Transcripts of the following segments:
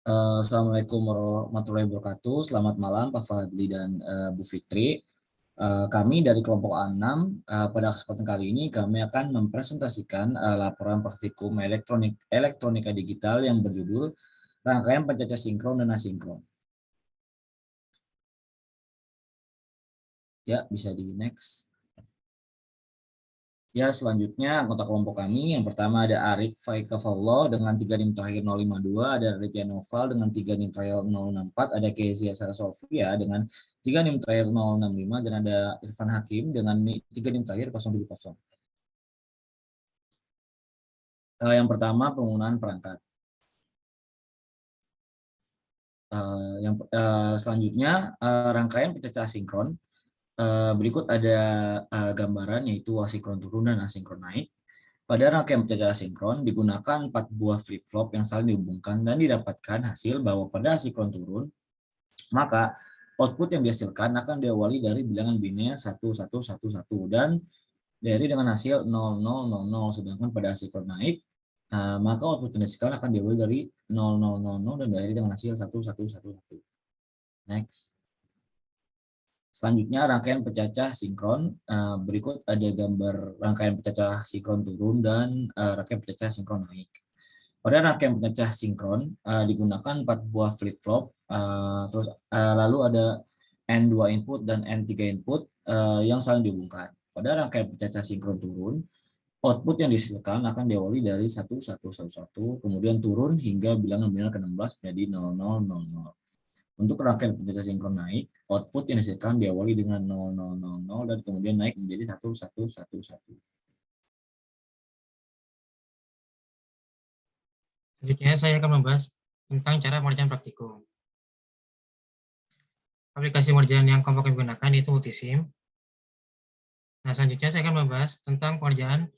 Assalamualaikum warahmatullahi wabarakatuh. Selamat malam Pak Fadli dan Bu Fitri. Kami dari kelompok A6 pada kesempatan kali ini kami akan mempresentasikan laporan praktikum elektronika digital yang berjudul Rangkaian Pencacah Sinkron dan Asinkron. Ya, bisa di next. Ya, selanjutnya anggota kelompok kami, yang pertama ada Arik Faikavallah dengan 3 NIM terakhir 052, ada Ritya Noval dengan 3 NIM terakhir 064, ada Kezia Sarasofia dengan 3 NIM terakhir 065, dan ada Irfan Hakim dengan 3 NIM terakhir 070. Yang pertama, penggunaan perangkat. Selanjutnya, rangkaian pencacah sinkron. Berikut ada gambaran, yaitu asinkron turun dan asinkron naik. Pada rangkaian pencacah asinkron digunakan 4 buah flip-flop yang saling dihubungkan dan didapatkan hasil bahwa pada asinkron turun, maka output yang dihasilkan akan diawali dari bilangan biner 1111 dan diakhiri dengan hasil 0000. Sedangkan pada asinkron naik, maka output yang dihasilkan akan diawali dari 0000 dan diakhiri dengan hasil 1111. Next. Selanjutnya rangkaian pencacah sinkron. Berikut ada gambar rangkaian pencacah sinkron turun dan rangkaian pencacah sinkron naik. Pada rangkaian pencacah sinkron digunakan 4 buah flip-flop, terus lalu ada N2 input dan N3 input yang saling dihubungkan. Pada rangkaian pencacah sinkron turun, output yang dihasilkan akan diawali dari 1111, kemudian turun hingga bilangan biner ke-16 menjadi 0000. Untuk rangkaian pencacah sinkron naik, output yang dihasilkan diawali dengan 0000 dan kemudian naik menjadi 1111. Selanjutnya saya akan membahas tentang cara pengerjaan praktikum. Aplikasi pengerjaan yang kelompok kami gunakan yaitu Multisim. Nah, selanjutnya saya akan membahas tentang pengerjaan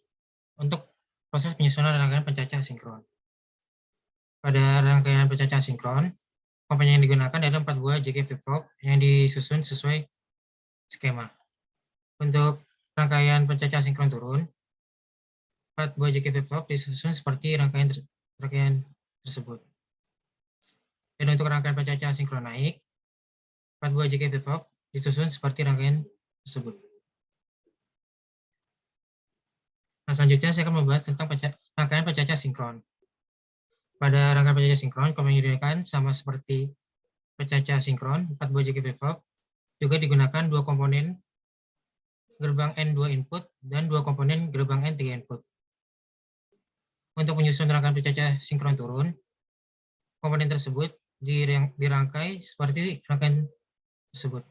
untuk proses penyusunan rangkaian pencacah sinkron. Pada rangkaian pencacah sinkron, komponen yang digunakan adalah 4 buah JK flip-flop yang disusun sesuai skema. Untuk rangkaian pencacah sinkron turun, 4 buah JK flip-flop disusun seperti rangkaian tersebut. Dan untuk rangkaian pencacah sinkron naik, 4 buah JK flip-flop disusun seperti rangkaian tersebut. Nah, selanjutnya saya akan membahas tentang rangkaian pencacah sinkron. Pada rangkaian pencacah sinkron, komponen yang digunakan sama seperti pencacah sinkron, 4 buah JK flip-flop, juga digunakan 2 komponen gerbang N2 input dan 2 komponen gerbang N3 input. Untuk menyusun rangkaian pencacah sinkron turun, komponen tersebut dirangkai seperti rangkaian tersebut,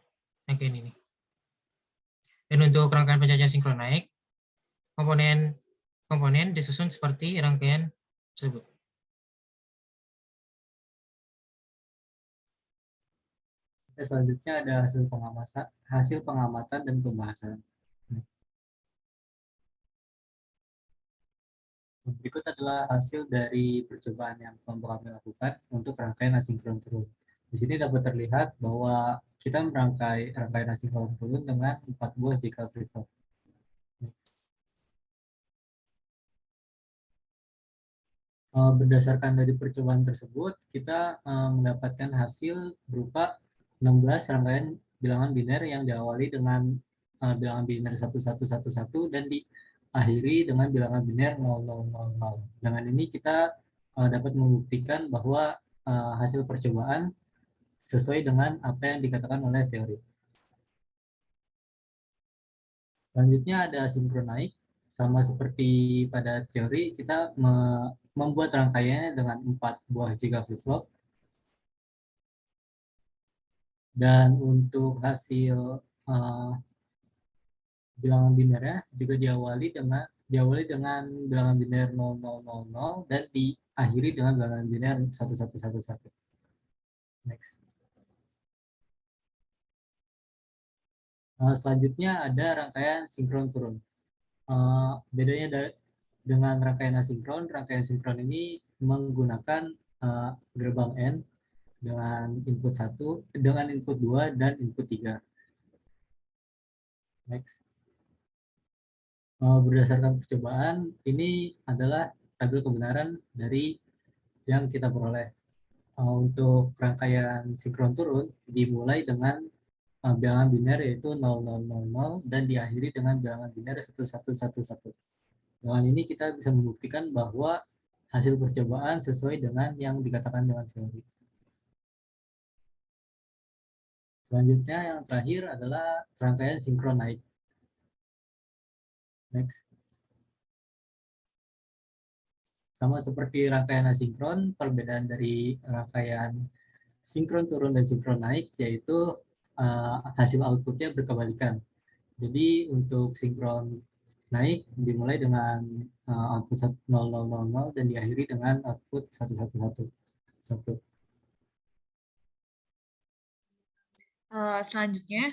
rangkaian ini. Dan untuk rangkaian pencacah sinkron naik, komponen disusun seperti rangkaian tersebut. Selanjutnya ada hasil pengamatan dan pembahasan. Berikut adalah hasil dari percobaan yang kami lakukan untuk rangkaian asinkron turun. Di sini dapat terlihat bahwa kita merangkai rangkaian asinkron turun dengan 4 buah JK flip-flop. Berdasarkan dari percobaan tersebut, kita mendapatkan hasil berupa 16 rangkaian bilangan biner yang diawali dengan bilangan biner 1111 dan diakhiri dengan bilangan biner 0000. Dengan ini kita dapat membuktikan bahwa hasil percobaan sesuai dengan apa yang dikatakan oleh teori. Selanjutnya ada asinkron naik. Sama seperti pada teori, kita membuat rangkaiannya dengan 4 buah JK flip-flop. Dan untuk hasil bilangan binernya juga diawali dengan bilangan biner 0000 dan diakhiri dengan bilangan biner 1111. Next. Selanjutnya ada rangkaian sinkron turun. Bedanya dengan rangkaian sinkron ini menggunakan gerbang N dengan input 1, dengan input 2 dan input 3. Next. Berdasarkan percobaan, ini adalah tabel kebenaran dari yang kita peroleh. Untuk rangkaian sinkron turun dimulai dengan bilangan biner yaitu 0000 dan diakhiri dengan bilangan biner 1111. Dengan ini kita bisa membuktikan bahwa hasil percobaan sesuai dengan yang dikatakan dengan teori. Selanjutnya yang terakhir adalah rangkaian sinkron naik. Next. Sama seperti rangkaian asinkron, perbedaan dari rangkaian sinkron turun dan sinkron naik yaitu hasil outputnya berkebalikan. Jadi untuk sinkron naik dimulai dengan output 0000 dan diakhiri dengan output 111. Selanjutnya,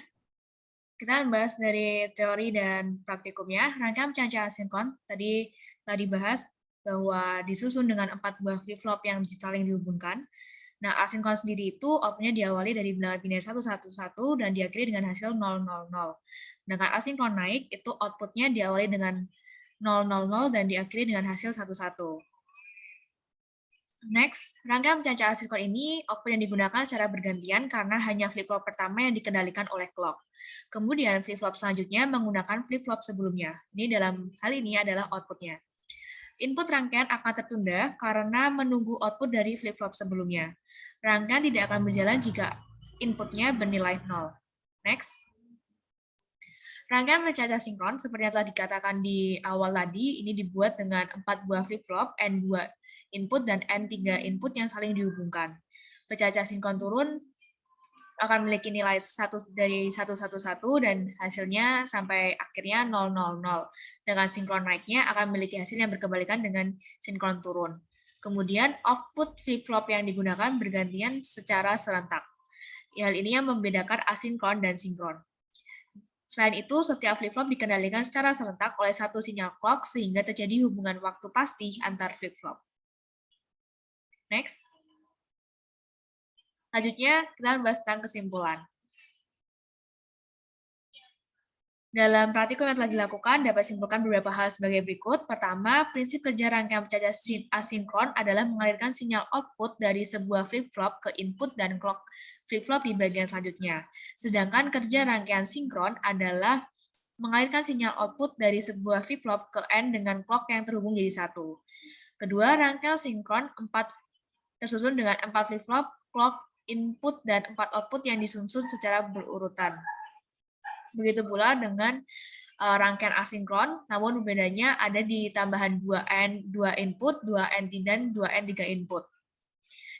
kita membahas dari teori dan praktikumnya. Rangkaian pencacah asinkron tadi dibahas bahwa disusun dengan 4 buah flip-flop yang saling dihubungkan. Nah, asinkron sendiri itu outputnya diawali dari bilangan biner 111 dan diakhiri dengan hasil 000. Sedangkan asinkron naik itu outputnya diawali dengan 000 dan diakhiri dengan hasil 11. Next, rangkaian pencacah asinkron ini output yang digunakan secara bergantian karena hanya flip-flop pertama yang dikendalikan oleh clock. Kemudian flip-flop selanjutnya menggunakan flip-flop sebelumnya. Ini dalam hal ini adalah outputnya. Input rangkaian akan tertunda karena menunggu output dari flip-flop sebelumnya. Rangkaian tidak akan berjalan jika inputnya bernilai 0. Next. Rangkaian pencacah sinkron seperti yang telah dikatakan di awal tadi, ini dibuat dengan 4 buah flip-flop, N2 input dan N3 input yang saling dihubungkan. Pencacah sinkron turun akan memiliki nilai 1 dari 111 dan hasilnya sampai akhirnya 000. Dengan sinkron naiknya akan memiliki hasil yang berkebalikan dengan sinkron turun. Kemudian output flip-flop yang digunakan bergantian secara serentak. Hal ini yang membedakan asinkron dan sinkron. Selain itu, setiap flip-flop dikendalikan secara serentak oleh satu sinyal clock sehingga terjadi hubungan waktu pasti antar flip-flop. Next. Selanjutnya, kita membahas tentang kesimpulan. Dalam praktikum yang telah dilakukan, dapat disimpulkan beberapa hal sebagai berikut. Pertama, prinsip kerja rangkaian pencacah asinkron adalah mengalirkan sinyal output dari sebuah flip-flop ke input dan clock flip-flop di bagian selanjutnya. Sedangkan kerja rangkaian sinkron adalah mengalirkan sinyal output dari sebuah flip-flop ke N dengan clock yang terhubung jadi satu. Kedua, rangkaian sinkron tersusun dengan 4 flip-flop, clock, input, dan 4 output yang disusun secara berurutan. Begitu pula dengan rangkaian asinkron, namun bedanya ada di tambahan 2N, 2 input, 2N dan 2N3 input.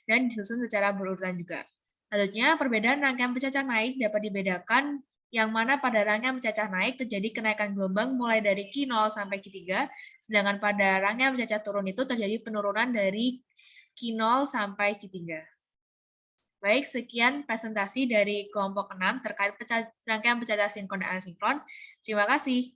Dan disusun secara berurutan juga. Selanjutnya, perbedaan rangkaian pencacah naik dapat dibedakan yang mana pada rangkaian pencacah naik terjadi kenaikan gelombang mulai dari Q0 sampai Q3, sedangkan pada rangkaian pencacah turun itu terjadi penurunan dari Q0 sampai Q3. Baik, sekian presentasi dari kelompok 6 terkait rangkaian pencacah sinkron dan asinkron. Terima kasih.